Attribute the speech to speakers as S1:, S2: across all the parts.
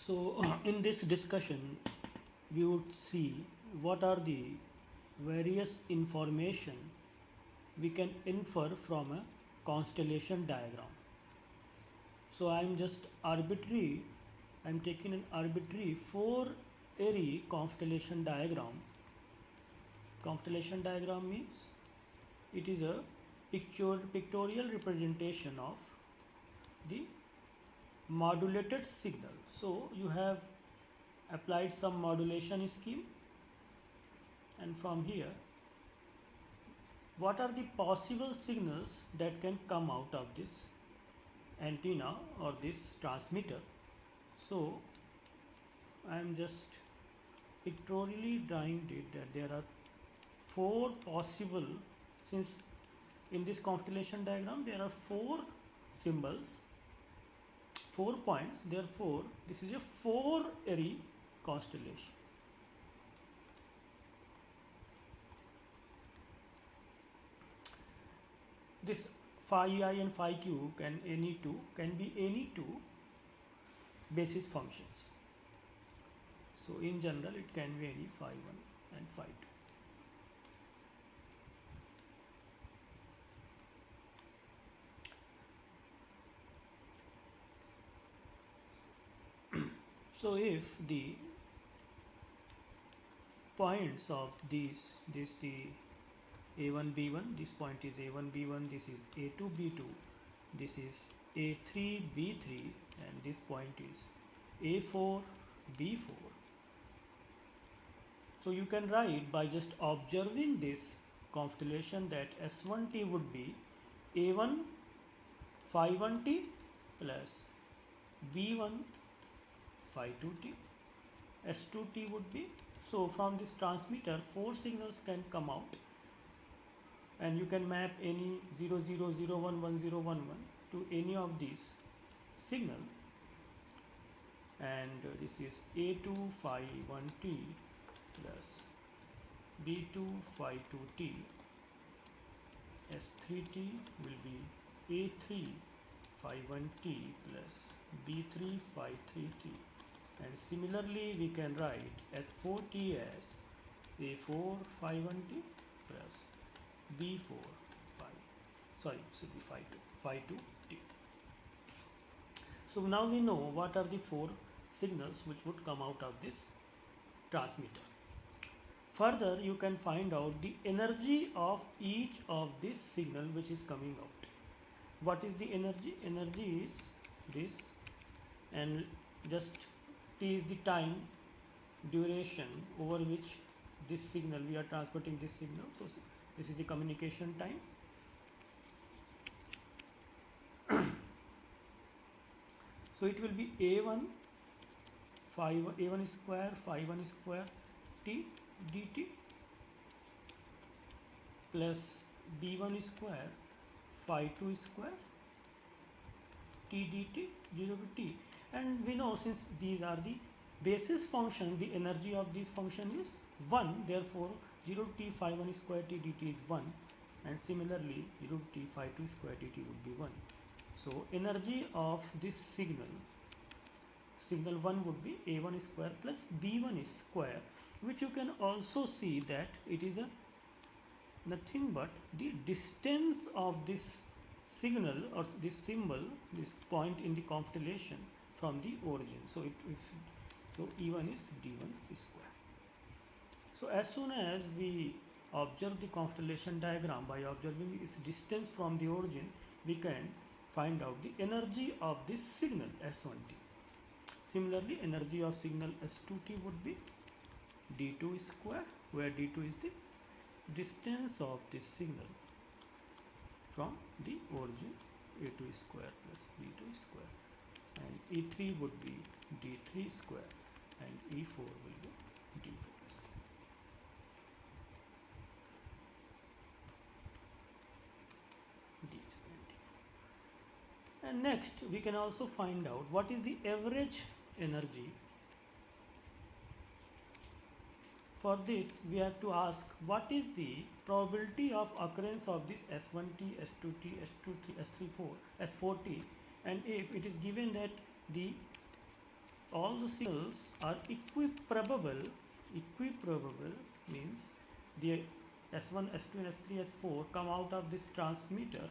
S1: So, in this discussion, we would see what are the various information we can infer from a constellation diagram. So, I'm taking an arbitrary four airy constellation diagram. Constellation diagram means it is a pictorial representation of the modulated signal. So, you have applied some modulation scheme, and from here what are the possible signals that can come out of this antenna or this transmitter. So I am just pictorially drawing it that there are four possible, since in this constellation diagram there are four symbols, 4 points, therefore this is a four airy constellation. This phi I and phi q can be any two basis functions. So in general it can be any phi 1 and phi 2. So if the points of this the a1 b1, this point is a1 b1, this is a2 b2, this is a3 b3, and this point is a4 b4. So you can write by just observing this constellation that S1t would be a1 phi 1t plus b1 phi 2t. S2t would be, so from this transmitter four signals can come out, and you can map any 0 0 0 1 1 0 1 1 to any of these signal, and this is a2 phi 1t plus b2 phi 2t. S3t will be a3 phi 1t plus b3 phi 3t, and similarly we can write S4t as a4 phi 1t plus b4 phi, sorry, it should be phi 2t. So now we know what are the four signals which would come out of this transmitter. Further, you can find out the energy of each of this signal which is coming out. What is the energy? Energy is this, and just t is the time duration over which this signal, we are transmitting this signal. So this is the communication time. So it will be a1 phi a1 square phi 1 square t dt plus b1 square phi 2 square t dt 0 to t. And we know, since these are the basis function, the energy of this function is 1, therefore 0 to t phi 1 square t dt is 1, and similarly 0 to t phi 2 square dt would be 1. So energy of this signal 1 would be a1 square plus b1 square, which you can also see that it is a nothing but the distance of this signal or this symbol, this point in the constellation from the origin. So so E1 is d1 square. So as soon as we observe the constellation diagram by observing its distance from the origin, we can find out the energy of this signal S1t. Similarly, energy of signal S2t would be d2 square, where d2 is the distance of this signal from the origin, a2 square plus b2 square, and E3 would be d3 square, and E4 will be d4 square. And next we can also find out what is the average energy. For this we have to ask what is the probability of occurrence of this S1t, S2t, S2t, S34, S4t, and if it is given that the all the signals are equiprobable. Equiprobable means the S1, S2 and S3, S4 come out of this transmitter.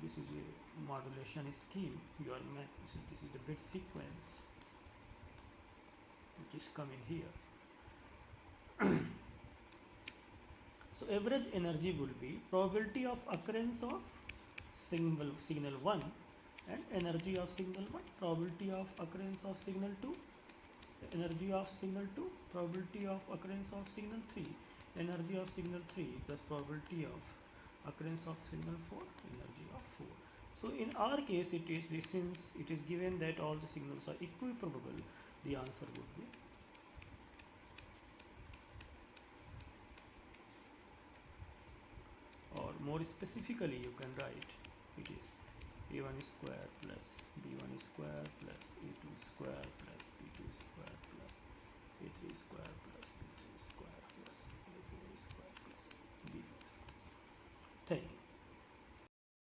S1: This is a modulation scheme. This is the bit sequence which is coming here. So average energy will be probability of occurrence of signal 1 and energy of signal 1, probability of occurrence of signal 2, energy of signal 2, probability of occurrence of signal 3, energy of signal 3 plus probability of occurrence of signal 4, energy of 4. So in our case, since it is given that all the signals are equiprobable, the answer would be or more specifically you can write it is a1 square plus b1 square plus a2 square plus b2 square plus